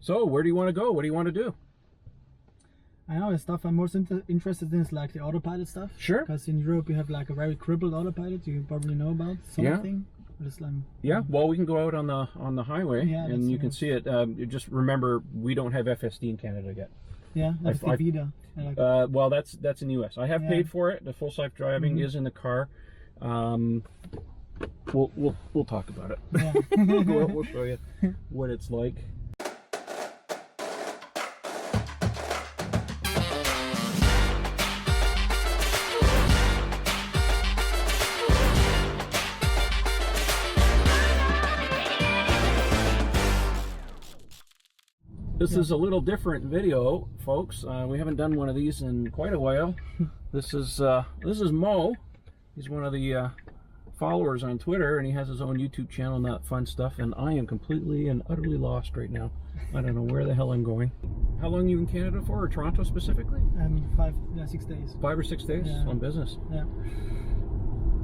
So, where do you want to go? What do you want to do? I know the stuff I'm most interested in is like the autopilot stuff. Sure. Because in Europe you have like a very crippled autopilot. You probably know about something. Yeah. Well, we can go out on the highway and you can see it. Just remember, we don't have FSD in Canada yet. Yeah, that's the Vida. Well, that's in the US. I have paid for it. The full self driving is in the car. We'll talk about it. Yeah. we'll show you what it's like. This is a little different video, folks. We haven't done one of these in quite a while. This is Mo. He's one of the followers on Twitter, and he has his own YouTube channel and that fun stuff. And I am completely and utterly lost right now. I don't know where the hell I'm going. How long are you in Canada for, or Toronto specifically? 6 days. 5 or 6 days on business. Yeah.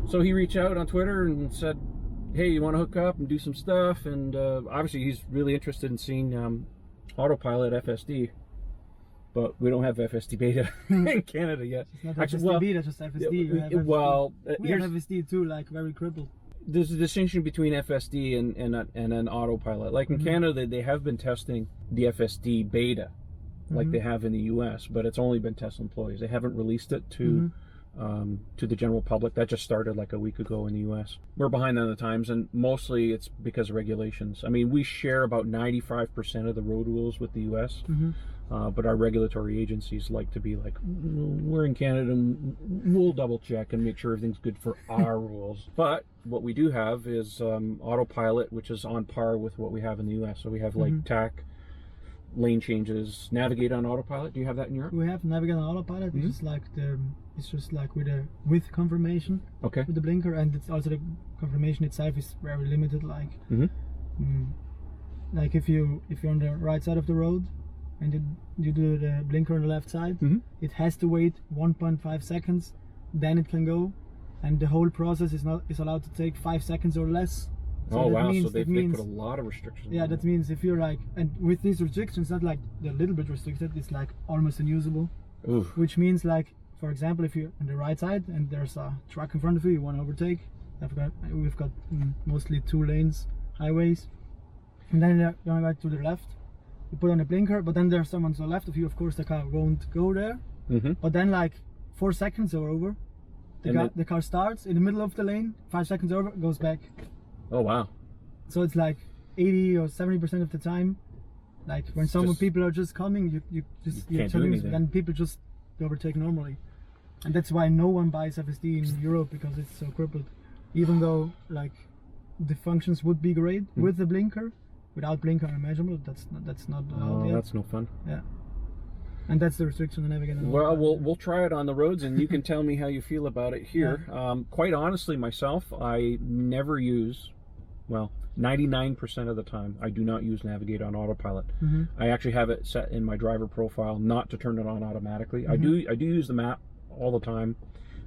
So he reached out on Twitter and said, "Hey, you want to hook up and do some stuff?" And obviously, he's really interested in seeing Autopilot FSD, but we don't have FSD beta in Canada yet. It's not FSD beta, just FSD. We have FSD too, like very crippled. There's a distinction between FSD and an autopilot. Like in Canada, they have been testing the FSD beta, like they have in the US, but it's only been Tesla employees. They haven't released it to the general public. That just started like a week ago in the US. We're behind on the times, and mostly it's because of regulations. I mean, we share about 95% of the road rules with the US, but our regulatory agencies like to be like, we're in Canada and we'll double check and make sure everything's good for our rules. But what we do have is Autopilot, which is on par with what we have in the US. So we have like TAC, lane changes, navigate on autopilot. Do you have that in Europe? We have navigate on autopilot. It's just like with confirmation. Okay. With the blinker, and it's also the confirmation itself is very limited. Like, like if you're on the right side of the road and you do the blinker on the left side, it has to wait 1.5 seconds, then it can go, and the whole process is allowed to take 5 seconds or less. So oh wow! So they put a lot of restrictions. Yeah, that means if you're like, and with these restrictions, not like they're a little bit restricted, it's like almost unusable. Oof. Which means, like, for example, if you're on the right side and there's a truck in front of you, you want to overtake. We've got mostly 2 lanes, highways, and then you're going right to the left. You put on a blinker, but then there's someone to the left of you. Of course, the car won't go there. But then, like 4 seconds are over. The car starts in the middle of the lane. 5 seconds over, goes back. Oh wow! So it's like 80 or 70% of the time, like when people are just coming, you're telling me, then people just overtake normally, and that's why no one buys FSD in Europe, because it's so crippled. Even though like the functions would be great with the blinker, without blinker and measurement, that's not. Oh, that's no fun. Yeah. And that's the restriction on navigating. Well, we'll try it on the roads, and you can tell me how you feel about it here. Yeah. Quite honestly, myself, I never use. Well, 99% of the time, I do not use Navigate on Autopilot. I actually have it set in my driver profile not to turn it on automatically. I do use the map all the time.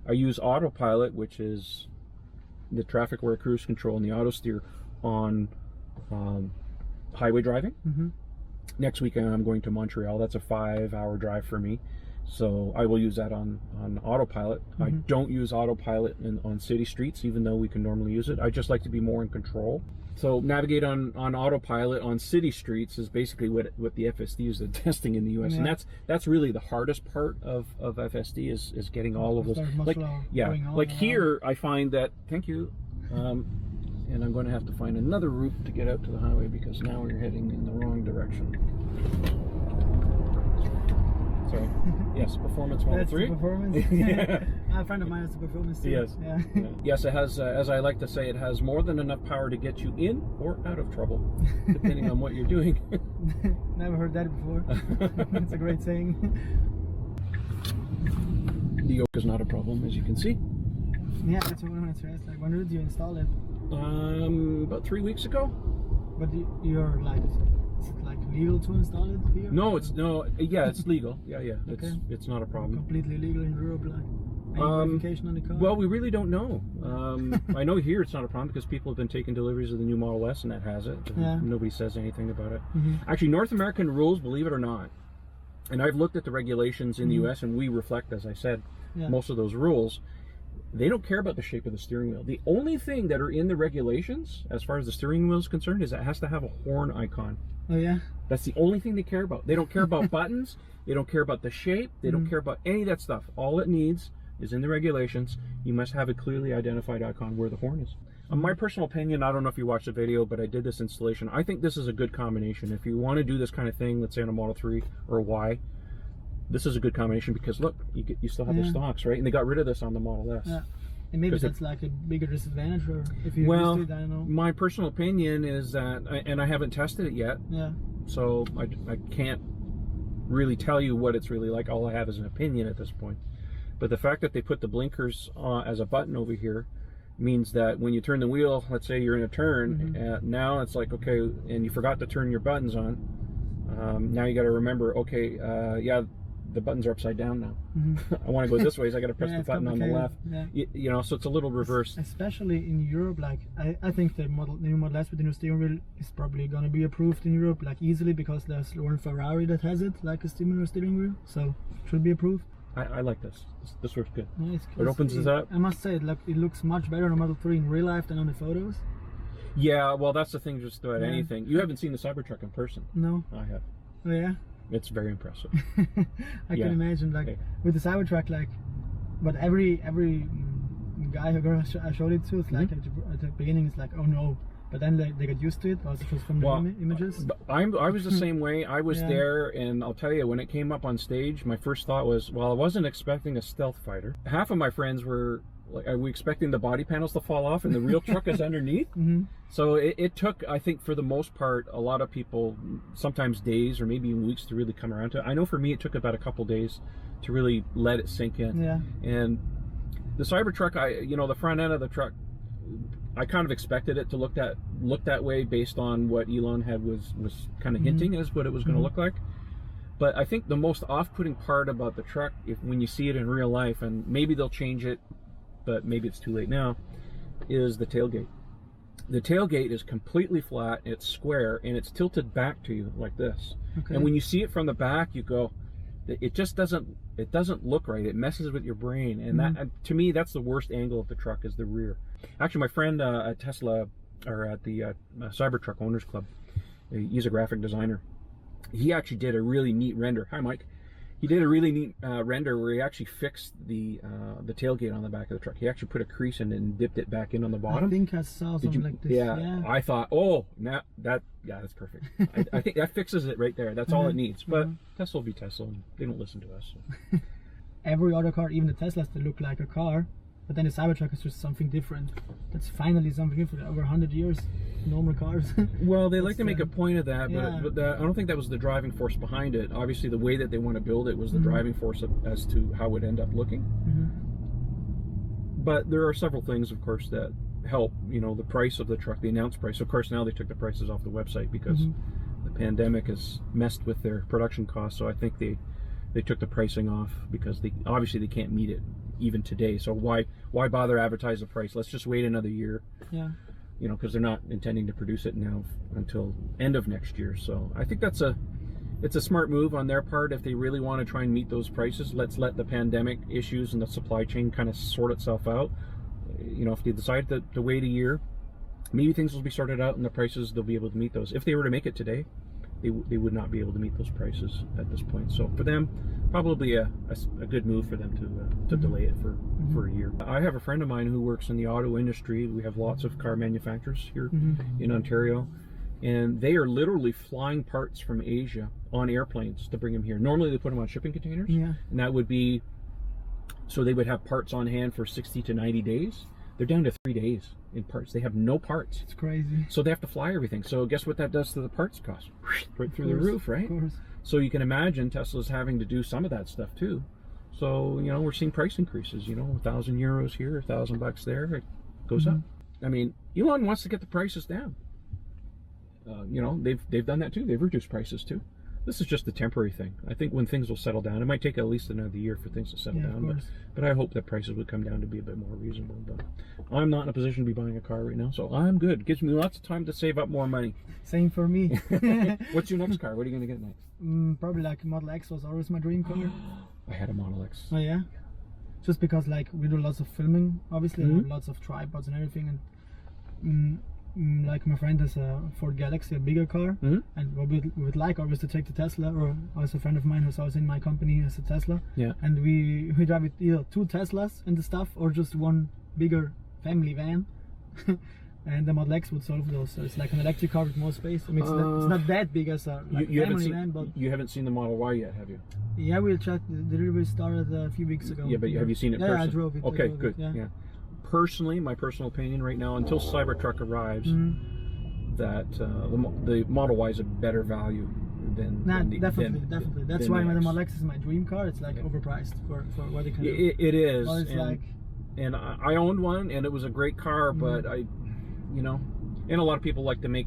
I use Autopilot, which is the traffic aware cruise control and the auto steer on highway driving. Next weekend I'm going to Montreal. That's a 5-hour drive for me. So I will use that on Autopilot. I don't use Autopilot on city streets, even though we can normally use it. I just like to be more in control. So Navigate on Autopilot on city streets is basically what the FSD is testing in the US. And that's really the hardest part of FSD is getting all of those. Like here I find that, thank you, and I'm going to have to find another route to get out to the highway, because now we're heading in the wrong direction. Sorry. Yes, Performance Model 3. That's performance. Yeah. A friend of mine has the performance too. Yes. Yeah. Yes, it has, as I like to say, it has more than enough power to get you in or out of trouble, depending on what you're doing. Never heard that before. It's a great saying. The yoke is not a problem, as you can see. Yeah, that's what I want to ask. Like, when did you install it? About 3 weeks ago. But you're like, is it like legal to install it here? No, it's legal. Yeah, Okay. it's not a problem. Completely legal in Europe, like. Any modification on the car? Well, we really don't know. I know here it's not a problem because people have been taking deliveries of the new Model S and that has it. Yeah. Nobody says anything about it. Mm-hmm. Actually, North American rules, believe it or not, and I've looked at the regulations in the Mm-hmm. US and we reflect, as I said, Yeah. most of those rules. They don't care about the shape of the steering wheel. The only thing that are in the regulations, as far as the steering wheel is concerned, is it has to have a horn icon. Oh yeah. That's the only thing they care about. They don't care about buttons. They don't care about the shape. They don't care about any of that stuff. All it needs is in the regulations. You must have a clearly identified icon where the horn is. My personal opinion, I don't know if you watched the video, but I did this installation. I think this is a good combination. If you want to do this kind of thing, let's say on a Model 3 or a Y, this is a good combination because look, you still have the stocks, right? And they got rid of this on the Model S. Yeah. And maybe that's like a bigger disadvantage, or if you well, used it, I don't know. My personal opinion is that, and I haven't tested it yet, Yeah. so I can't really tell you what it's really like. All I have is an opinion at this point. But the fact that they put the blinkers as a button over here means that when you turn the wheel, let's say you're in a turn, now it's like, okay, and you forgot to turn your buttons on. Now you got to remember, okay, yeah, the buttons are upside down now. I want to go this way, so I got to press the button on the left. Yeah. You know, so it's a little reversed. Especially in Europe, like I think the new Model S with the new steering wheel is probably going to be approved in Europe like easily because there's one Ferrari that has it, like a similar steering wheel, so it should be approved. I like this. This works good. Yeah, It opens this up. I must say, like, it looks much better on the Model 3 in real life than on the photos. Yeah, well, that's the thing just about anything. You haven't seen the Cybertruck in person. No. I have. Oh yeah. It's very impressive. I can imagine, like, with the Cybertruck, like, but every guy who I showed it to, it's like at the beginning, it's like, oh no, but then they got used to it, also just from the images. I was the same way. I was there, and I'll tell you, when it came up on stage, my first thought was, well, I wasn't expecting a stealth fighter. Half of my friends were like, are we expecting the body panels to fall off and the real truck is underneath? So it took, I think, for the most part, a lot of people, sometimes days or maybe even weeks to really come around to it. I know for me, it took about a couple days to really let it sink in. Yeah. And the Cybertruck, you know, the front end of the truck, I kind of expected it to look that way based on what Elon was kind of hinting as what it was going to look like. But I think the most off-putting part about the truck, when you see it in real life, and maybe they'll change it, but maybe it's too late now, is the tailgate. The tailgate is completely flat, it's square, and it's tilted back to you like this. Okay. And when you see it from the back, you go, it just doesn't look right. It messes with your brain, and that, to me, that's the worst angle of the truck, is the rear. Actually, my friend at Tesla, or at the Cybertruck Owners Club, he's a graphic designer. He actually did a really neat render. Hi, Mike. He did a really neat render where he actually fixed the tailgate on the back of the truck. He actually put a crease in it and dipped it back in on the bottom. I think I saw something like this. Yeah, I thought, oh, now that's perfect. I think that fixes it right there. That's all it needs. But Tesla will be Tesla, and they don't listen to us. So. Every other car, even the Teslas, they look like a car, but then the Cybertruck is just something different. That's finally something different. Over 100 years, normal cars. Well, they like to make a point of that, but yeah. I don't think that was the driving force behind it. Obviously, the way that they want to build it was the driving force as to how it would end up looking. But there are several things, of course, that help. You know, the price of the truck, the announced price. Of course, now they took the prices off the website because the pandemic has messed with their production costs. So I think they took the pricing off because obviously they can't meet it even today. So why bother advertise the price? Let's just wait another year. Yeah. You know, because they're not intending to produce it now until end of next year. So I think it's a smart move on their part. If they really want to try and meet those prices, let's let the pandemic issues and the supply chain kind of sort itself out. You know, if they decide to wait a year, maybe things will be sorted out and the prices, they'll be able to meet those. If they were to make it today, they would not be able to meet those prices at this point. So for them, probably a good move for them to delay it for a year. I have a friend of mine who works in the auto industry. We have lots of car manufacturers here in Ontario, and they are literally flying parts from Asia on airplanes to bring them here. Normally they put them on shipping containers, and that would be, so they would have parts on hand for 60 to 90 days. They're down to 3 days in parts. They have no parts. It's crazy. So they have to fly everything. So guess what that does to the parts cost? Right through the roof, right? Of course. So you can imagine Tesla's having to do some of that stuff too. So, you know, we're seeing price increases, you know, 1,000 euros here, $1,000 there, it goes up. I mean, Elon wants to get the prices down. You know, they've done that too. They've reduced prices too. This is just a temporary thing. I think when things will settle down, it might take at least another year for things to settle down. But I hope that prices would come down to be a bit more reasonable. But I'm not in a position to be buying a car right now, so I'm good. It gives me lots of time to save up more money. Same for me. What's your next car? What are you going to get next? Probably like Model X was always my dream car. I had a Model X. Oh yeah? Just because like we do lots of filming, obviously, and have lots of tripods and everything, and like my friend has a Ford Galaxy, a bigger car, and what we would like always to take the Tesla, or also a friend of mine who's also in my company has a Tesla, and we drive with either 2 Teslas and the stuff, or just one bigger family van. And the Model X would solve those. So it's like an electric car with more space. I mean, it's not that big as a family van, but you haven't seen the Model Y yet, have you? Yeah, we'll check. The delivery started a few weeks ago. Yeah, but have you seen it? Yeah, I drove it. Okay, good. Yeah. Personally, my personal opinion right now, until Cybertruck arrives, that the Model Y is a better value than definitely. That's why the Model X is my dream car. It's like overpriced for what it can do. It is. Well, it's and I owned one, and it was a great car, but and a lot of people like to make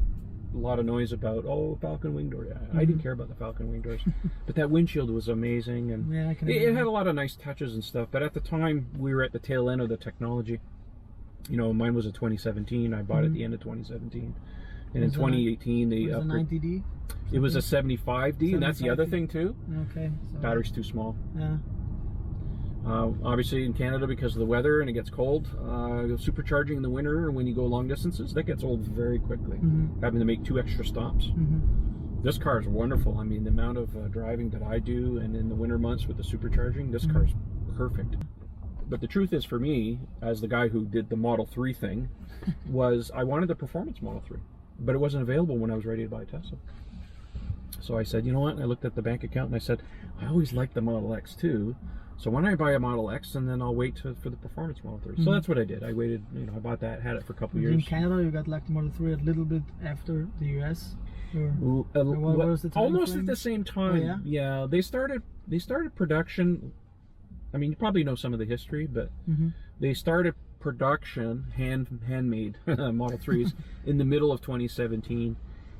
a lot of noise about Falcon wing door. I didn't care about the Falcon wing doors, but that windshield was amazing, and it had a lot of nice touches and stuff. But at the time, we were at the tail end of the technology. Mine was a 2017. I bought it at the end of 2017, and in 2018 they upgraded. It was a 90D. It was a 75D, and that's the other thing too. Okay. So battery's too small. Yeah. Obviously in Canada, because of the weather and it gets cold, supercharging in the winter when you go long distances, that gets old very quickly. Having to make 2 extra stops. This car is wonderful. I mean, the amount of driving that I do, and in the winter months with the supercharging, this car is perfect. But the truth is, for me, as the guy who did the Model 3 thing, was I wanted the performance Model 3, but it wasn't available when I was ready to buy a Tesla. So I said, you know what? I looked at the bank account and I said, I always liked the Model X too. So when I buy a Model X, and then I'll wait for the performance Model 3. So that's what I did. I waited, I bought that, had it for a couple years. In Canada, you got like the Model 3 a little bit after the US? What was the time almost frame? at the same time. Oh, yeah? They started production. I mean, you probably know some of the history, but they started production, handmade Model 3s in the middle of 2017.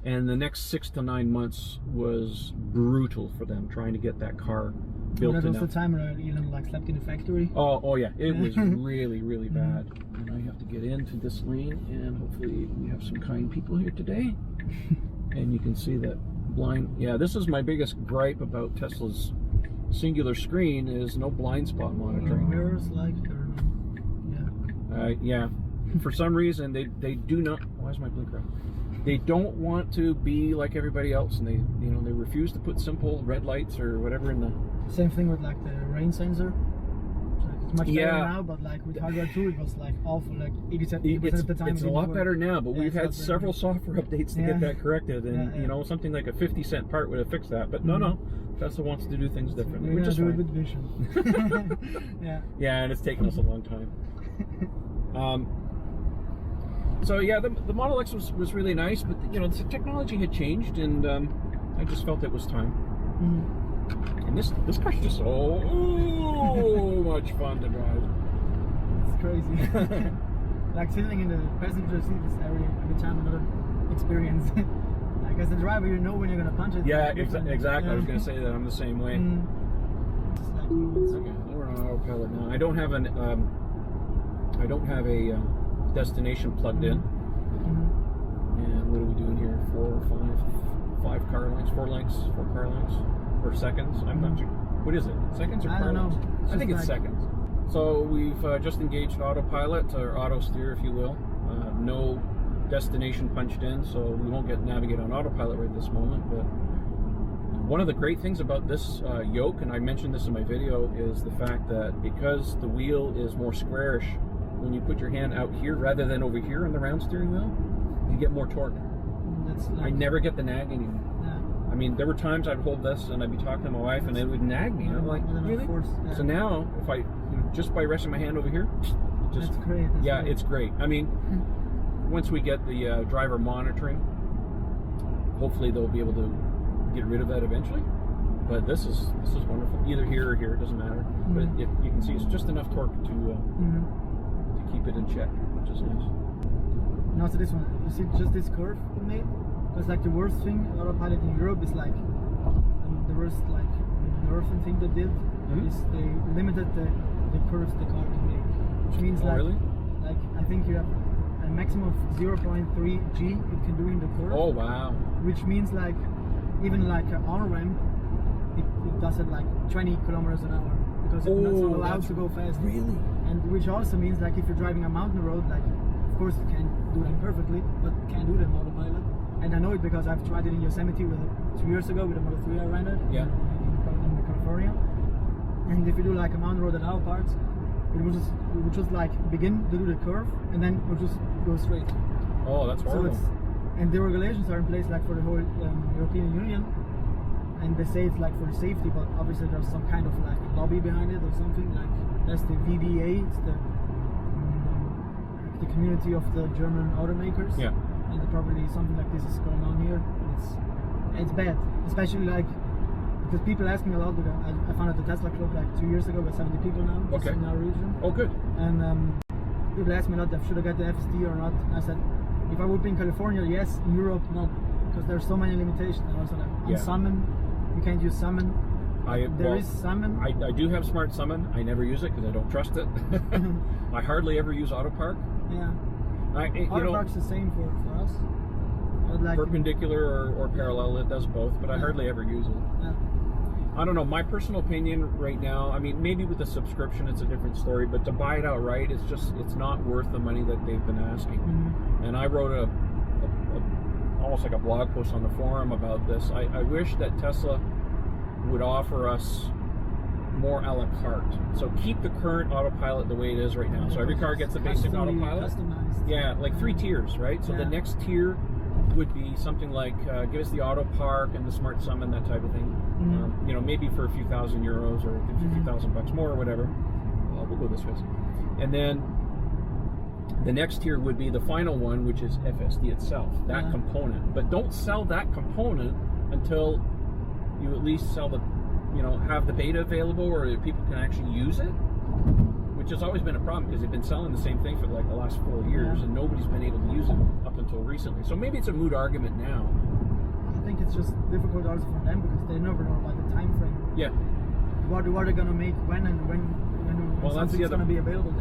And the next 6 to 9 months was brutal for them, trying to get that car built. That was the time where Elon slept in the factory. Oh yeah, it was really, really bad. And I have to get into this lane, and hopefully we have some kind people here today. And you can see that blind. Yeah, this is my biggest gripe about Tesla's singular screen is no blind spot monitoring. Mirrors yeah. For some reason they do not. Why is my blinker on? They don't want to be like everybody else, and they refuse to put simple red lights or whatever in the. Same thing with like the rain sensor. It's much better now, but like with hardware 2, it was like awful, like 80% of the time. It's a lot better now, but we've had several software updates to get that corrected, and something like a 50-cent part would have fixed that. But no, Tesla wants to do things differently. We're which is do fine. it with vision. Yeah, and it's taken us a long time. So yeah, the Model X was really nice, but the technology had changed, and I just felt it was time. And this car's just so much fun to drive. It's crazy. Like sitting in the passenger seat is every time another experience. Like as a driver, you know when you're gonna punch it. Yeah, exactly. Yeah. I was gonna say that I'm the same way. Okay, we're on autopilot now. I don't have a destination plugged in. And what are we doing here? 5 car lengths, 4 car lengths, or seconds? I'm not sure. What is it? Seconds or car lengths? I think it's seconds. So we've just engaged autopilot, or auto steer, if you will. No destination punched in, so we won't get navigate on autopilot right this moment. But one of the great things about this yoke, and I mentioned this in my video, is the fact that because the wheel is more squarish, when you put your hand out here rather than over here on the round steering wheel, you get more torque. I never get the nag anymore. Yeah. I mean, there were times I'd hold this and I'd be talking to my wife and it would nag me. I'm like, really? So now, if I just by resting my hand over here, that's great. It's great. I mean, once we get the driver monitoring, hopefully they'll be able to get rid of that eventually. But this is wonderful. Either here or here, it doesn't matter. But you can see it's just enough torque to keep it in check, which is nice. Now to this one, you see just this curve we made? That's like the worst thing autopilot in Europe is like first like nerfing thing they did is they limited the curves the car can make, which means really? like I think you have a maximum of 0.3 G it can do in the curve. Oh wow! Which means like even like an on ramp, it does it like 20 kilometers an hour because it's not allowed to go fast. Really? And which also means like if you're driving a mountain road, like of course you can do them perfectly, but can't do them autopilot. And I know it because I've tried it in Yosemite 2 years ago with a Model 3 I rented in California. And if you do like a mountain road at our parts, it would just like begin to do the curve and then it would just go straight. Oh, that's horrible. So and the regulations are in place like for the whole European Union, and they say it's like for safety, but obviously there's some kind of like lobby behind it or something. Like that's the VDA, it's the community of the German automakers. Yeah. And probably something like this is going on here. It's bad, especially like because people ask me a lot. Because I founded the Tesla Club like 2 years ago with 70 people now in our region. Oh, good. And people ask me a lot, should I get the FSD or not? And I said, if I would be in California, yes. In Europe, not, because there's so many limitations. And also like on Summon, you can't use Summon. There is Summon. I do have Smart Summon. I never use it because I don't trust it. I hardly ever use Auto Park. Yeah. Auto Park's the same for us. But like perpendicular or parallel, it does both, but I hardly ever use it. Yeah. I don't know, my personal opinion right now, I mean, maybe with the subscription it's a different story, but to buy it outright, it's not worth the money that they've been asking. And I wrote a almost like a blog post on the forum about this. I wish that Tesla would offer us more a la carte. So keep the current Autopilot the way it is right now. So every car gets the basic Autopilot. Customized. Yeah, like 3 tiers, right? So the next tier would be something like give us the Auto Park and the Smart Summon, that type of thing. You know, maybe for a few thousand euros or a few thousand bucks more or whatever. We'll go this way. And then the next tier would be the final one, which is FSD itself, that component. But don't sell that component until you at least sell the, have the beta available or that people can actually use it, which has always been a problem because they've been selling the same thing for like the last 4 years and nobody's been able to use it up until recently. So maybe it's a moot argument now. I think it's just difficult also for them because they never know about the time frame. Yeah. What are they going to make when something's going to be available?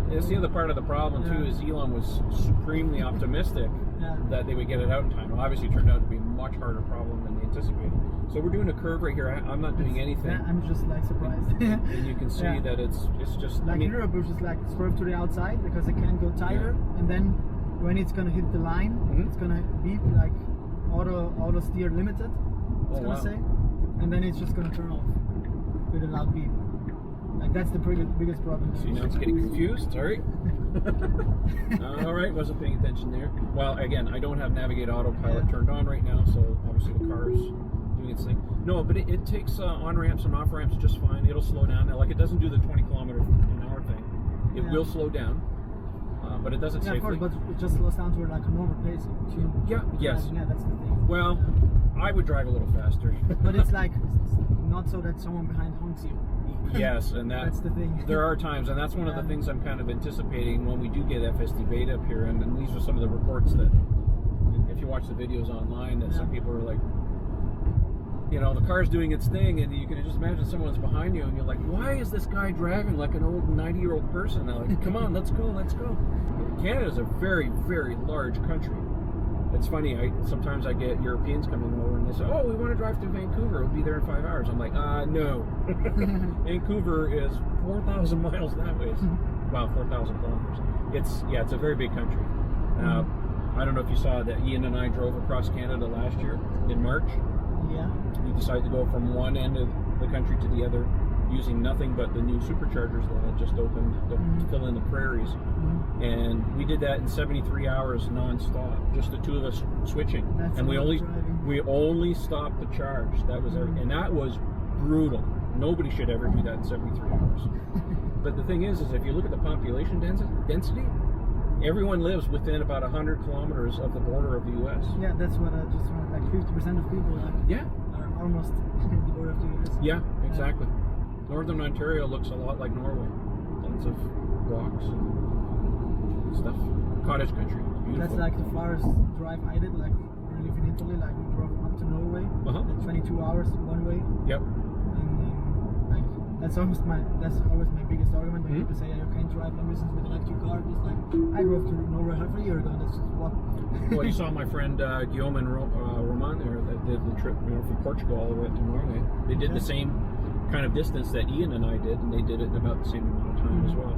That's the other part of the problem too, is Elon was supremely optimistic that they would get it out in time. Well, obviously it turned out to be a much harder problem than they anticipated. So we're doing a curve right here. I'm not doing anything. Yeah, I'm just like surprised. And you can see that it's just like in Europe, it's just like swerve to the outside because it can go tighter, and then when it's gonna hit the line, it's gonna beep like auto steer limited. It's gonna say, and then it's just gonna turn off with a loud beep. Like that's the biggest problem. See, now it's getting confused. Sorry. All right, wasn't paying attention there. Well, again, I don't have Navigate Autopilot turned on right now, so obviously the car is doing its thing. No, but it takes on ramps and off ramps just fine. It'll slow down. Now, like it doesn't do the 20 kilometers an hour thing. It will slow down, but it doesn't safely. Of course, but it just slows down to like a normal pace. Yeah, that's the thing. Well, I would drive a little faster. But it's like not so that someone behind honks you. Yes, and that's the thing. There are times, and that's one of the things I'm kind of anticipating when we do get FSD beta up here. And these are some of the reports that, if you watch the videos online, that some people are like, the car's doing its thing, and you can just imagine someone's behind you, and you're like, why is this guy driving like an old 90-year-old person? They're like, come on, let's go. Canada's a very, very large country. It's funny, sometimes I get Europeans coming over and they say, oh, we want to drive to Vancouver, we'll be there in 5 hours. I'm like, no. Vancouver is 4,000 miles that way. Wow, 4,000 kilometers. It's a very big country. I don't know if you saw that Ian and I drove across Canada last year in March. Yeah. We decided to go from one end of the country to the other using nothing but the new superchargers that had just opened to fill in the prairies. And we did that in 73 hours non-stop, just the two of us switching. And we only stopped to charge. That was and that was brutal. Nobody should ever do that in 73 hours. But the thing is if you look at the population density, everyone lives within about 100 kilometers of the border of the U.S. Yeah, that's what I just want. Like 50% of people are almost at the border of the U.S. Yeah, exactly. Northern Ontario looks a lot like Norway. Lots of rocks and stuff. Cottage country. Beautiful. That's like the farthest drive I did. Like when I live in Italy, like we drove to Norway. Uh-huh. Like 22 hours one way. Yep. And like that's always my biggest argument when people say you can't drive long distance with an electric car. It's like I drove to Norway half a year ago. That's just what. Well, you saw my friend Guillaume and Roman there that did the trip, from Portugal all the way to Norway. They did the same kind of distance that Ian and I did, and they did it in about the same amount of time as well.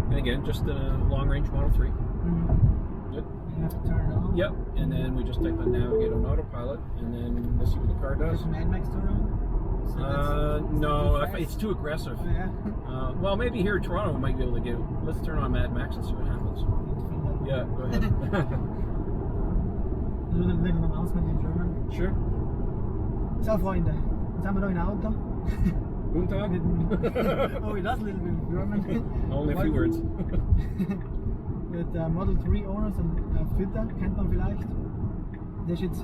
And again, just a long-range Model 3. Good. You have to turn it on. Yep. And then we just type on navigate on autopilot, and then let's see what the car does. Does Mad Max turn on? So No, it's too aggressive. Oh, yeah. Well, maybe here in Toronto we might be able to get. Let's turn on Mad Max and see what happens. Yeah, go ahead. A little announcement in German. Sure. So, Freunde, jetzt haben wir da ein Auto. Guten Tag. Oh, that's a little bit in German. Only a few words. Mit Model 3 Owners und Filter, kennt man vielleicht. Das ist jetzt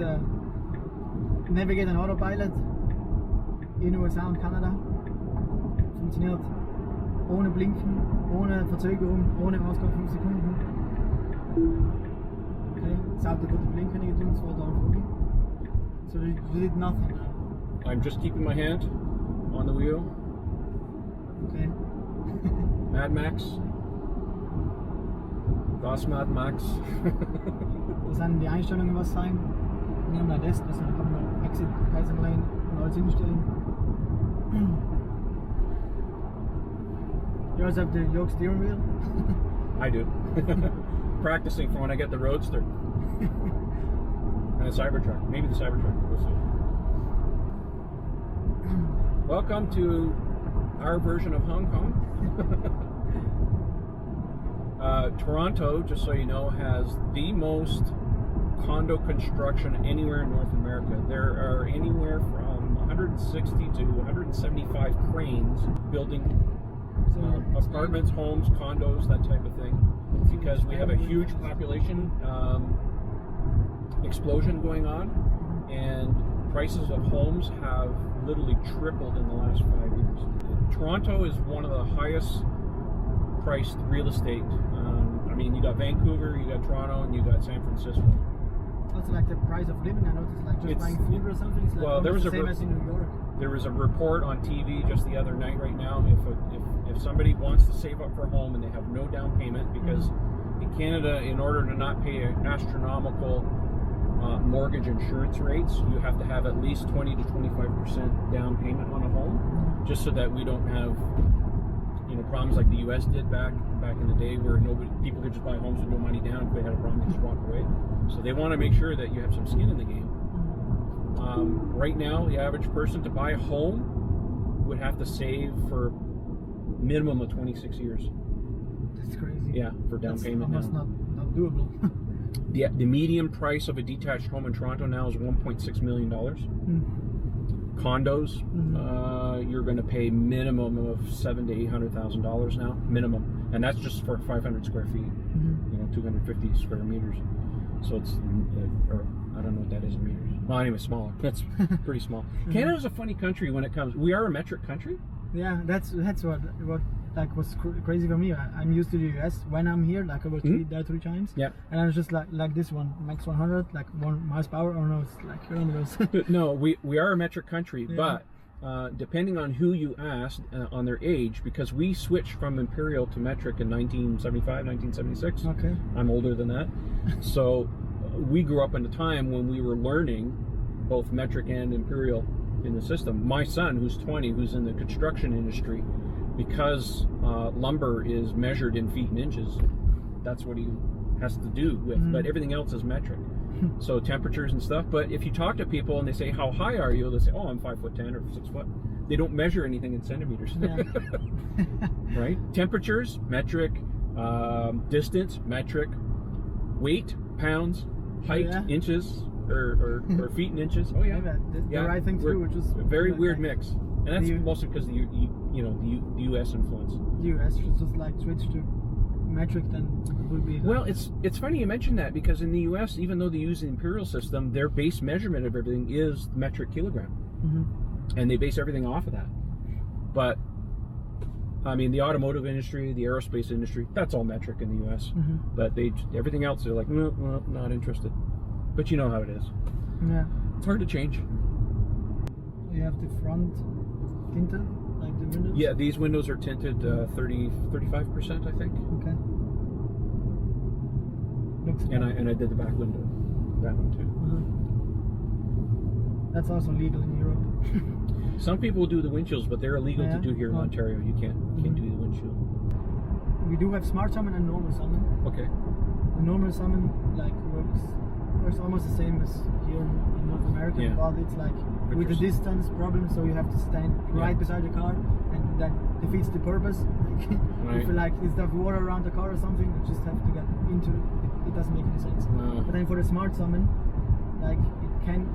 Navigate on Autopilot in den USA und Kanada. Funktioniert ohne Blinken, ohne Verzögerung, ohne Ausgabe 5 Sekunden. Okay, das Auto wird blinken, wenn ich tun, 2 Tage vorher. So we did nothing now. I'm just keeping my hand on the wheel. Okay. Mad Max. Das Mad Max. Das sind die Einstellungen, was sein. Wir haben da das, also da kann man Exit, Passing Lane und alles hinstellen. You also have the yoke steering wheel. I do. Practicing for when I get the Roadster. And the Cybertruck. Maybe the Cybertruck. We'll see. Welcome to our version of Hong Kong. Toronto, just so you know, has the most condo construction anywhere in North America. There are anywhere from 160 to 175 cranes building apartments, homes, condos, that type of thing, because we have a huge population explosion going on, and prices of homes have literally tripled in the last 5 years. Toronto is one of the highest priced real estate. I mean, you got Vancouver, you got Toronto, and you got San Francisco. Also like the price of living, I noticed, like just buying food or something. It's like well, there was the same as in New York. There was a report on TV just the other night. Right now, if somebody wants to save up for a home and they have no down payment, because in Canada, in order to not pay astronomical mortgage insurance rates, you have to have at least 20 to 25% down payment on a home, just so that we don't have problems like the U.S. did back in the day, where people could just buy homes with no money down. If they had a problem, they just walk away. So they want to make sure that you have some skin in the game. Right now, the average person to buy a home would have to save for minimum of 26 years. That's crazy. Yeah, for down payment. That's not doable. The median price of a detached home in Toronto now is $1.6 million. Condos, you're going to pay minimum of $700,000 to $800,000 now, minimum, and that's just for 500 square feet. 250 square meters. So it's, or I don't know what that is in meters. Well, anyway, smaller. That's pretty small. Canada's a funny country when it comes. We are a metric country. Yeah, that's what like was crazy for me. I'm used to the US. When I'm here, like I was there 3 times. Yeah. And I was just like this one, max 100, like 1 miles per hour. Oh no, it's like one of those. No, we are a metric country, but depending on who you ask on their age, because we switched from imperial to metric in 1975, 1976. Okay. I'm older than that. So we grew up in a time when we were learning both metric and imperial in the system. My son, who's 20, who's in the construction industry, because lumber is measured in feet and inches, that's what he has to do with, but everything else is metric. So temperatures and stuff. But if you talk to people and they say, how high are you? They say, oh, I'm 5'10" or 6 foot. They don't measure anything in centimeters. Yeah. Right? Temperatures, metric. Distance, metric. Weight, pounds. Height, inches, or feet and inches. Oh yeah. The right thing too, which is a very weird mix. And that's mostly because the U.S. influence. The U.S. should just like switch to metric, then it would be. Well, it's funny you mention that, because in the U.S., even though they use the imperial system, their base measurement of everything is metric kilogram, and they base everything off of that. But I mean, the automotive industry, the aerospace industry, that's all metric in the U.S. But everything else, they're like, no, not interested. But you know how it is. Yeah. It's hard to change. You have the front tinted, like the windows? Yeah, these windows are tinted 35%, I think. Okay. Looks And I did the back window, that one too. That's also legal in Europe. Some people do the windshields, but they're illegal to do here in Oh. Ontario. You can't do the windshield. We do have smart summon and normal summon. Okay. The normal summon like works almost the same as here in North America, Yeah. but it's like with the distance problem, so you have to stand right beside the car, and that defeats the purpose. Like, if like there's water around the car or something, you just have to get into it. It doesn't make any sense. But then for the smart summon, like it can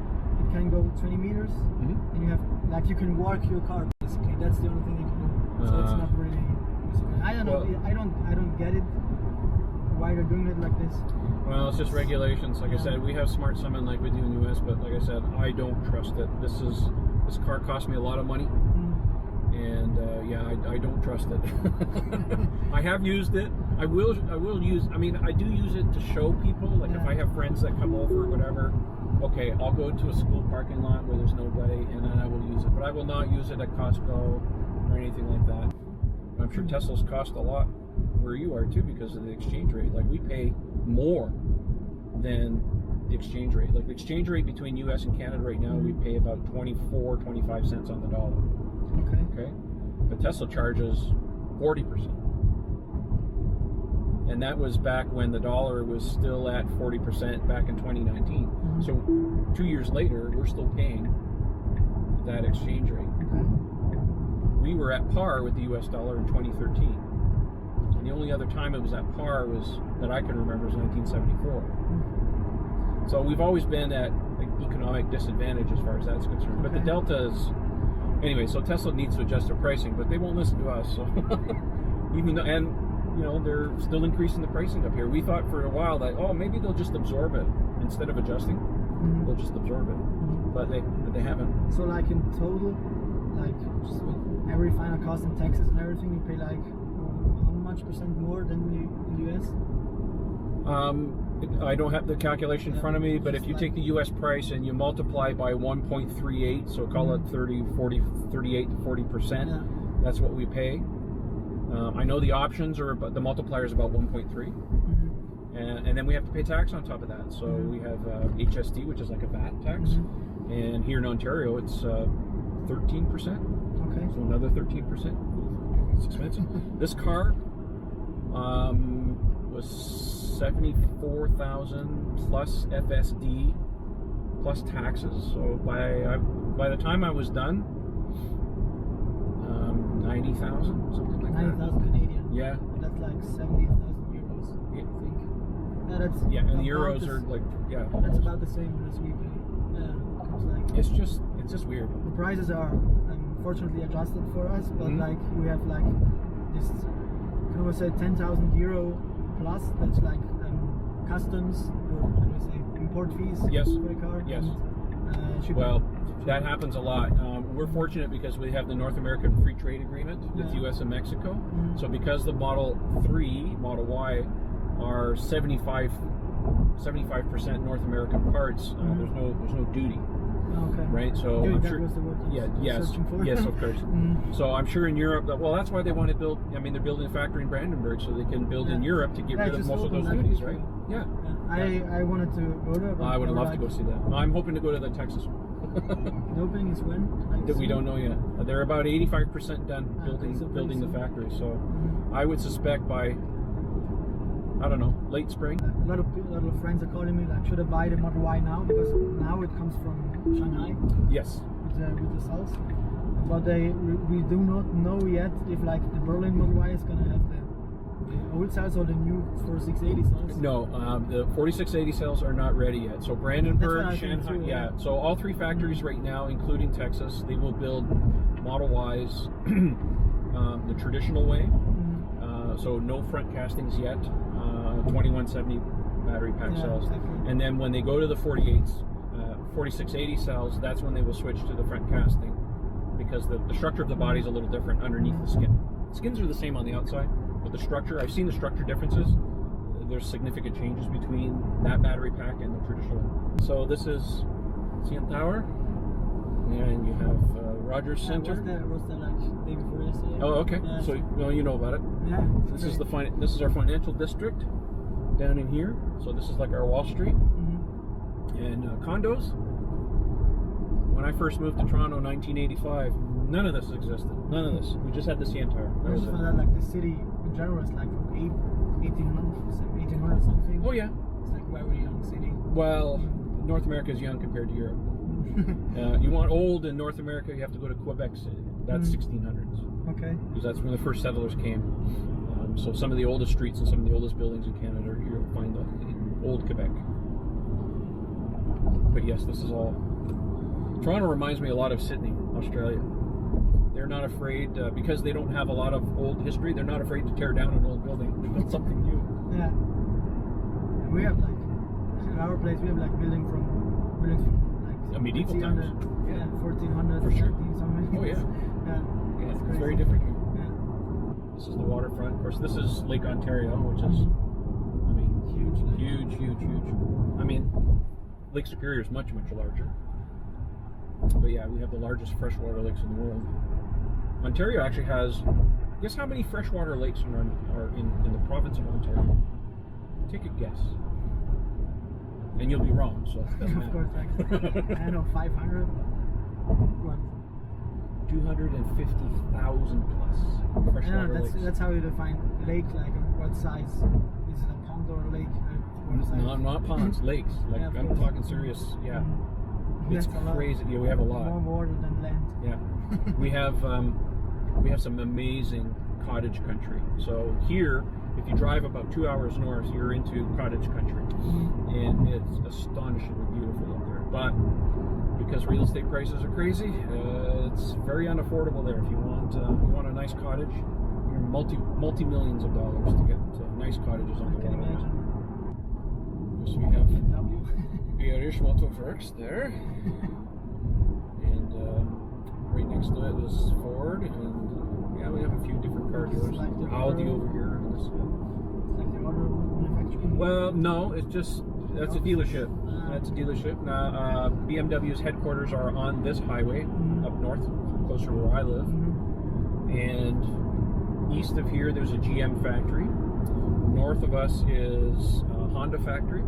go 20 meters, and you have like you can walk your car basically. That's the only thing you can do. So it's not really. I don't know. Well, I don't get it. Why they're doing it like this? Well, it's just regulations. Like I said, we have smart summon like we do in the US, but like I said, I don't trust it. This car cost me a lot of money, and I don't trust it. I have used it. I will use. I mean, I do use it to show people. Like if I have friends that come over or whatever, okay, I'll go to a school parking lot where there's nobody, and then I will use it. But I will not use it at Costco or anything like that. I'm sure Tesla's cost a lot where you are too because of the exchange rate. Like we pay more than the exchange rate. Like the exchange rate between US and Canada right now, we pay about 25 cents on the dollar. Okay. But Tesla charges 40%. And that was back when the dollar was still at 40% back in 2019. So 2 years later, we're still paying that exchange rate. We were at par with the US dollar in 2013. And the only other time it was at par was that I can remember is 1974. So we've always been at an economic disadvantage as far as that's concerned. But the delta is anyway. So Tesla needs to adjust their pricing, but they won't listen to us. So even though, and you know, they're still increasing the pricing up here. We thought for a while that maybe they'll just absorb it instead of adjusting. They'll just absorb it, but they haven't. So like in total, like just with every final cost in taxes and everything, you pay like how much percent more than in the US? I don't have the calculation in front of me, but if you take the US price and you multiply by 1.38, so call it 38 to 40%, that's what we pay. I know the options are, but the multiplier is about 1.3. And then we have to pay tax on top of that. So we have HST, which is like a VAT tax. And here in Ontario, it's 13%. Okay. So another 13%. It's expensive. This car was $74,000 plus FSD plus taxes. So by the time I was done, 90,000, something like 90,000 Canadian. Yeah. That's like 70,000 euros, I think. And the euros are like, that's about the same as we pay. It's just weird. The prices are unfortunately adjusted for us, but like we have like this, can we say 10,000 euro plus? That's like customs or how do we say import fees for the car. Yes. And, well, that happens a lot. We're fortunate because we have the North American Free Trade Agreement with US and Mexico. So because the Model 3, Model Y are 75% North American parts, there's no duty. Okay. Right, so Dude, I'm that sure. Was the word Yes, of course. So I'm sure in Europe, well, that's why they want to build. I mean, they're building a factory in Brandenburg so they can build in Europe to get rid of most of those duties, right? Yeah. I wanted to go there. But I would love to go see that. I'm hoping to go to the Texas one. The opening is when? We don't know yet. They're about 85% done building the factory. So I would suspect by, I don't know, late spring. A lot of friends are calling me like, should I buy the Model Y now? Because now it comes from Shanghai. Yes. With the cells. But we do not know yet if like the Berlin Model Y is gonna have the old cells or the new 4680 cells. No, the 4680 cells are not ready yet. So Brandenburg, Shanghai, So all three factories right now, including Texas, they will build Model Ys the traditional way. So no front castings yet. 2170 battery pack cells. Exactly. And then when they go to the 4680 cells, that's when they will switch to the front casting because the structure of the body is a little different underneath the skin. Skins are the same on the outside, but the structure, I've seen the structure differences. There's significant changes between that battery pack and the traditional one. So this is CN Tower. And you have Rogers Center. Was there like day before yesterday? Oh, okay. Yeah. So well, you know about it. Yeah. This is this is our financial district down in here. So this is like our Wall Street. Mm-hmm. And condos. When I first moved to Toronto in 1985, none of this existed. None of this. We just had the CN Tower. I just found out like the city in general is like from 1800 something. Oh yeah. It's like a very young city. Well, North America is young compared to Europe. You want old in North America, you have to go to Quebec City. That's 1600s. Okay. Because that's when the first settlers came. So some of the oldest streets and some of the oldest buildings in Canada, you'll find in old Quebec. But yes, this is all. Toronto reminds me a lot of Sydney, Australia. They're not afraid, because they don't have a lot of old history, they're not afraid to tear down an old building to build something new. Yeah. And we have like, in our place, we have like buildings from like medieval times. Yeah, 1400s, For sure. something. Oh yeah. Yeah. It's very different here. Yeah. This is the waterfront. Of course, this is Lake Ontario, which is, I mean, huge. I mean, Lake Superior is much larger. But yeah, we have the largest freshwater lakes in the world. Ontario actually has, guess how many freshwater lakes are in the province of Ontario? Take a guess. And you'll be wrong, so it doesn't matter. Of course, like, I don't know, 500? What? 250,000 plus freshwater lakes. That's how you define lake, like what size? Is it a pond or a lake? No, not ponds, lakes. Like Yeah, I'm course. talking serious, yeah. It's That's a lot. crazy. Yeah, we have a lot. More water than land. Yeah. we have some amazing cottage country. So here, if you drive about 2 hours north, you're into cottage country. And it's astonishingly beautiful up there. But because real estate prices are crazy, it's very unaffordable there. If you want a nice cottage, you're multi-millions of dollars to get nice cottages on the I can water. imagine. So we have BMW. Irish Motorworks there. And right next to it is Ford. And yeah, we have a few different car dealers. Like the Audi other- over here. And this, Like the other manufacturing. well, no, it's just, that's a dealership. That's a dealership. Now, BMW's headquarters are on this highway up north, closer to where I live. And east of here, there's a GM factory. North of us is a Honda factory.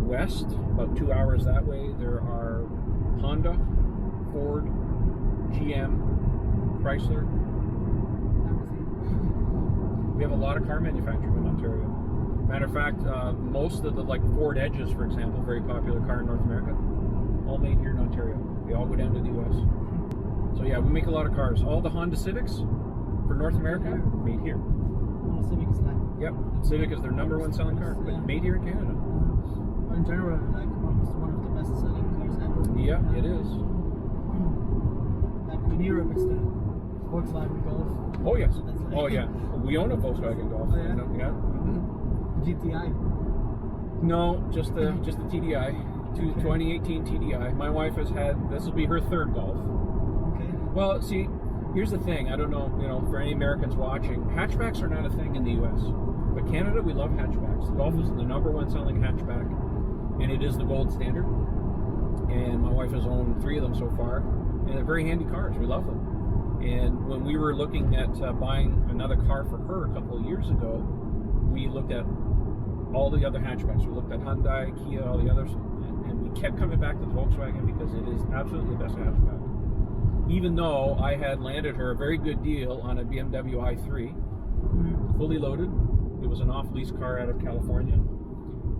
West, about 2 hours that way, there are Honda, Ford, GM, Chrysler. We have a lot of car manufacturing in Ontario. Matter of fact, most of the Ford Edges, for example, very popular car in North America, all made here in Ontario. They all go down to the US. So yeah, we make a lot of cars. All the Honda Civics for North America, made here. Honda Civic is like. Yep, Civic is their #1 selling car, but made here in Canada. In general, like almost one of the best selling cars ever. Yeah, it is. Like in Europe, it's the Volkswagen Golf. Oh yes. That's like- Oh yeah. We own a Volkswagen Golf. Oh, yeah? Yeah. GTI. No, just the TDI. 2018 TDI. My wife has had, this will be her third Golf. Okay. Well, see, here's the thing. I don't know, for any Americans watching, hatchbacks are not a thing in the U.S. But Canada, we love hatchbacks. The Golf is the #1 selling hatchback, and it is the gold standard. And my wife has owned 3 of them so far, and they're very handy cars. We love them. And when we were looking at buying another car for her a couple of years ago, we looked at all the other hatchbacks. We looked at Hyundai, Kia, all the others, and we kept coming back to the Volkswagen because it is absolutely the best hatchback. Even though I had landed her a very good deal on a BMW i3, fully loaded. It was an off-lease car out of California,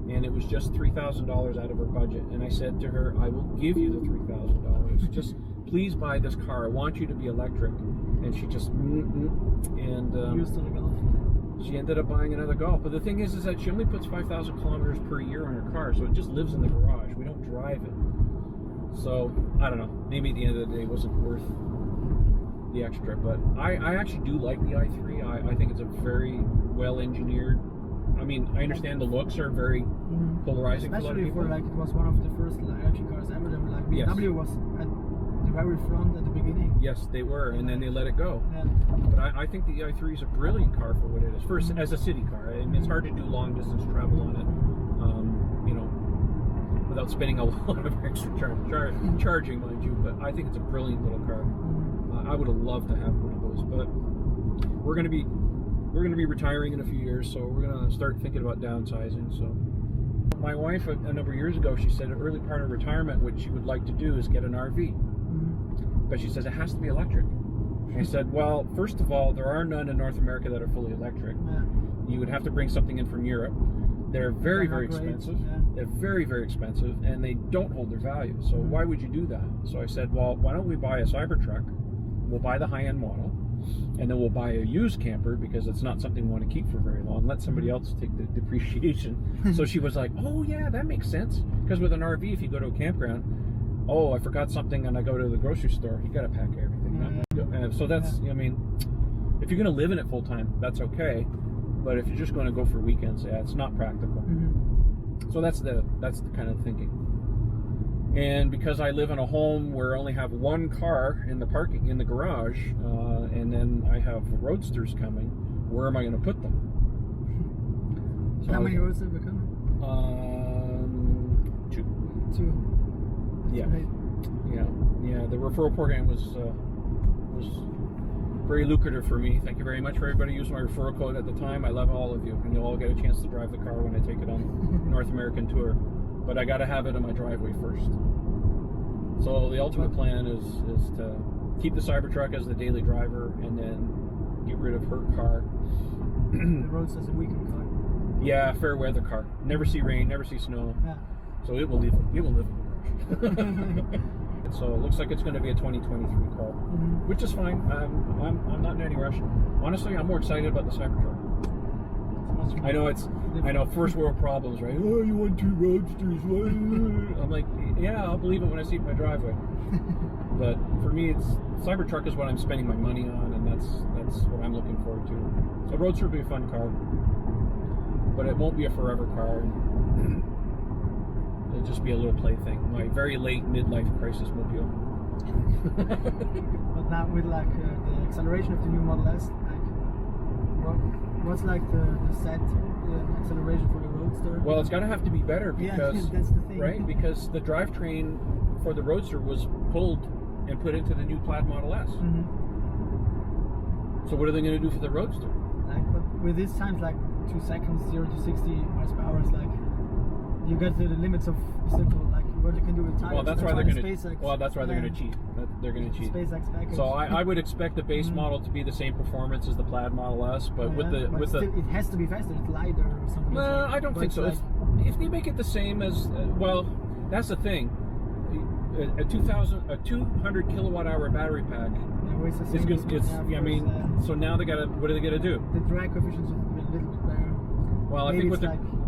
and it was just $3,000 out of her budget. And I said to her, I will give you the $3,000. Just please buy this car. I want you to be electric. And she just, and Used to the Golf. she ended up buying another Golf. But the thing is that she only puts 5,000 kilometers per year on her car, so it just lives in the garage. We don't drive it. So, I don't know. Maybe at the end of the day it wasn't worth the extra. But I actually do like the i3. I think it's a very well-engineered. I mean, I understand the looks are very polarizing for a lot of Especially people. for like, it was one of the first electric cars ever. They were like, Yes. BMW was at the very front at the beginning. Yes, they were, and then they let it go. Yeah. But I think the i3 is a brilliant car for what it is. First, as a city car, I mean, it's hard to do long distance travel on it. The without spending a lot of extra charging, mind you. But I think it's a brilliant little car. I would have loved to have one of those, but we're going to be retiring in a few years, so we're going to start thinking about downsizing. So my wife, a number of years ago, she said an early part of retirement, what she would like to do is get an RV. But she says it has to be electric. And I said, well, first of all, there are none in North America that are fully electric. You would have to bring something in from Europe. They're very expensive. They're very, very expensive, and they don't hold their value. So why would you do that? So I said, well, why don't we buy a Cybertruck? We'll buy the high-end model, and then we'll buy a used camper, because it's not something we want to keep for very long. Let somebody else take the depreciation. So she was like, oh yeah, that makes sense. Because with an RV, if you go to a campground, oh, I forgot something and I go to the grocery store, you got to pack everything. So that's, I mean, if you're going to live in it full time, that's okay. But if you're just going to go for weekends, yeah, it's not practical. So that's the kind of thinking. And because I live in a home where I only have one car in the garage, and then I have roadsters coming, where am I going to put them? So how many roadsters are coming? 2. That's great. Yeah. The referral program was very lucrative for me. Thank you very much for everybody using my referral code at the time. I love all of you, and you'll all get a chance to drive the car when I take it on North American tour. But I got to have it in my driveway first. So the ultimate plan is to keep the Cybertruck as the daily driver, and then get rid of her car. The roadster's a weekend car. Yeah, fair weather car. Never see rain, never see snow. Yeah. So it will live in the garage. So it looks like it's going to be a 2023 car, which is fine. I'm not in any rush. Honestly, I'm more excited about the Cybertruck. I know first world problems, right? Oh, you want 2 roadsters? I'm like, yeah, I'll believe it when I see it in my driveway. But for me, Cybertruck is what I'm spending my money on, and that's what I'm looking forward to. A roadster will be a fun car, but it won't be a forever car. It'll just be a little plaything. My very late midlife crisis mobile. But now with like the acceleration of the new Model S, like what's like the set acceleration for the Roadster? Well, it's got to have to be better, because that's the thing, right? Because the drivetrain for the Roadster was pulled and put into the new Plaid Model S. So what are they going to do for the Roadster? Like, but with these times, like 2 seconds, 0 to 60 miles per hour, is like you get to the limits of simple, like what you can do with tires. Well, that's why they're going to. Well, that's why they're going to cheat. They're going to cheat. SpaceX package. So I would expect the base model to be the same performance as the Plaid Model S, but it has to be faster. It's lighter or something. No, I don't think so. Like, if they make it the same as, well, that's the thing. A 200 kilowatt hour battery pack. So now they got to. What are they going to do? The drag coefficient should be a little bit better. Well, I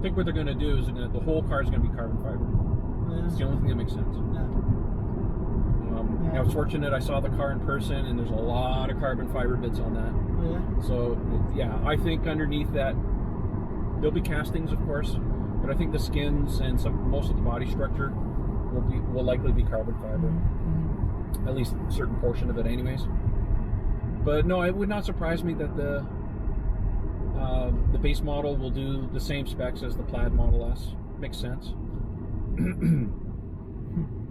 think what they're going to do is the whole car is going to be carbon fiber. It's the only thing that makes sense. I was fortunate. I saw the car in person, and there's a lot of carbon fiber bits on that. So yeah, I think underneath that there'll be castings, of course, but I think the skins and most of the body structure will likely be carbon fiber. At least a certain portion of it, anyways. But no, it would not surprise me that the base model will do the same specs as the Plaid Model S. Makes sense.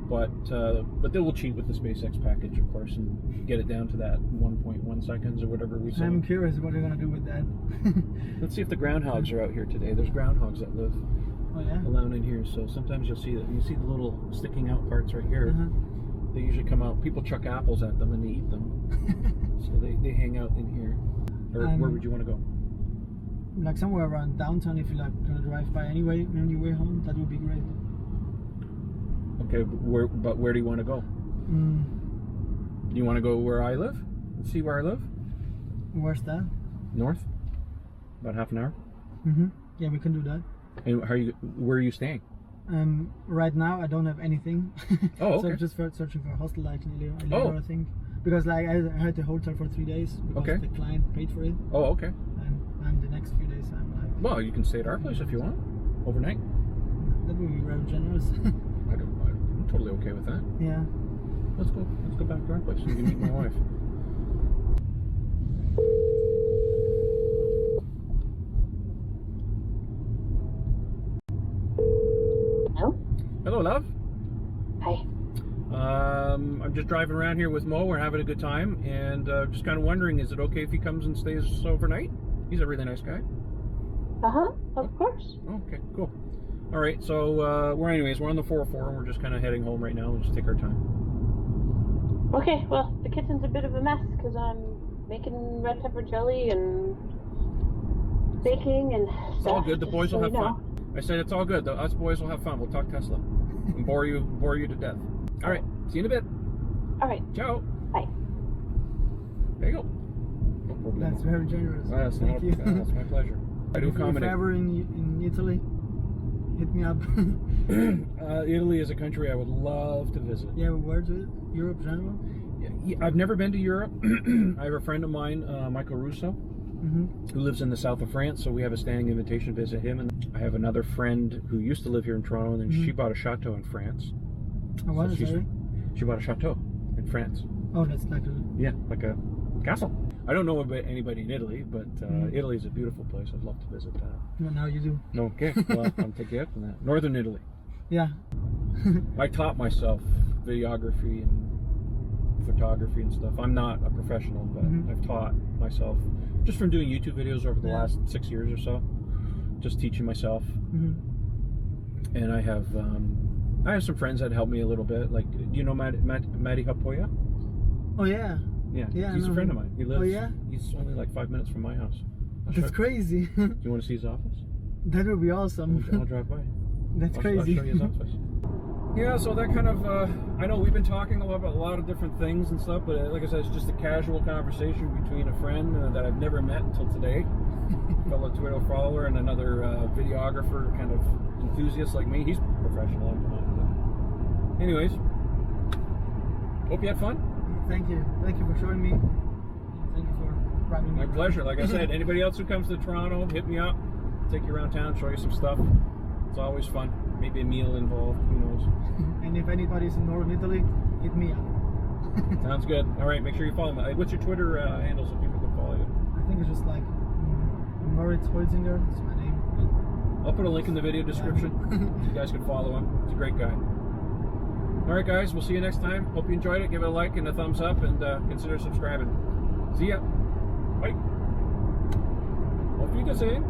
But they will cheat with the SpaceX package, of course, and get it down to that 1.1 seconds or whatever we saw. I'm curious what they're gonna do with that. Let's see if the groundhogs are out here today. There's groundhogs that live around in here, so sometimes you'll see that. You see the little sticking out parts right here. They usually come out. People chuck apples at them and they eat them. So they hang out in here. Or where would you want to go? Like somewhere around downtown, if you're like gonna drive by anyway on your way home, that would be great. Okay, but where do you want to go? Do you want to go where I live? Let's see where I live. Where's that? North. About half an hour. Yeah, we can do that. And where are you staying? Right now I don't have anything. Oh, okay. So I'm just searching for a hostel, like later, I think. Because like I had the hotel for 3 days because the client paid for it. Oh, okay. And the next few days I'm like. Well, you can stay at our place if you want, overnight. That would be very generous. I'm totally okay with that. Yeah. Let's go back to our place so you can meet my wife. Hello, just driving around here with Mo. We're having a good time, and just kind of wondering, is it okay if he comes and stays overnight? He's a really nice guy. Of course. Okay, cool. All right, so we're on the 404, and we're just kind of heading home right now. We'll just take our time. Okay, well, the kitchen's a bit of a mess because I'm making red pepper jelly and baking and stuff. It's all good. The boys will have know. fun. I said it's all good. Us boys will have fun. We'll talk Tesla and bore you to death. All right, see you in a bit. All right. Ciao. Bye. There you go. No problem. That's very generous. Thank you. That's my pleasure. I do comedy. If ever in Italy, hit me up. Italy is a country I would love to visit. Yeah, but where to? Europe, general? Yeah, I've never been to Europe. I have a friend of mine, Michael Russo, who lives in the south of France, so we have a standing invitation to visit him. And I have another friend who used to live here in Toronto, and then she bought a chateau in France. Oh, what is that? She bought a chateau in France. Oh, that's like a... Yeah, like a castle. I don't know about anybody in Italy, but Italy is a beautiful place. I'd love to visit that. Well, now you do. Okay, well, I'll take you up on that. Northern Italy. Yeah. I taught myself videography and photography and stuff. I'm not a professional, but I've taught myself just from doing YouTube videos over the last 6 years or so. Just teaching myself. And I have some friends that help me a little bit. Like, do you know Matty Hapoya? Oh yeah. Yeah, he's a friend of mine. He lives. Oh yeah. He's only like 5 minutes from my house. That's crazy. Do you want to see his office? That would be awesome. I'll drive by. That's crazy. I'll show you his office. Yeah, so that kind of, I know we've been talking about a lot of different things and stuff, but like I said, it's just a casual conversation between a friend that I've never met until today, fellow Twitter follower, and another videographer, kind of enthusiast like me. He's professional, I'm not. But anyways, hope you had fun. Thank you for showing me. Thank you for driving me. My pleasure. Like I said, anybody else who comes to Toronto, hit me up. Take you around town, show you some stuff. It's always fun. Maybe a meal involved, who knows. And if anybody's in Northern Italy, hit me up. Sounds good. All right, make sure you follow me. What's your Twitter handle so people can follow you? I think it's just like Moritz Holzinger. That's my name. I'll put a link in the video description. You guys can follow him. He's a great guy. All right, guys, we'll see you next time. Hope you enjoyed it. Give it a like and a thumbs up, and consider subscribing. See ya. Bye. Auf Wiedersehen.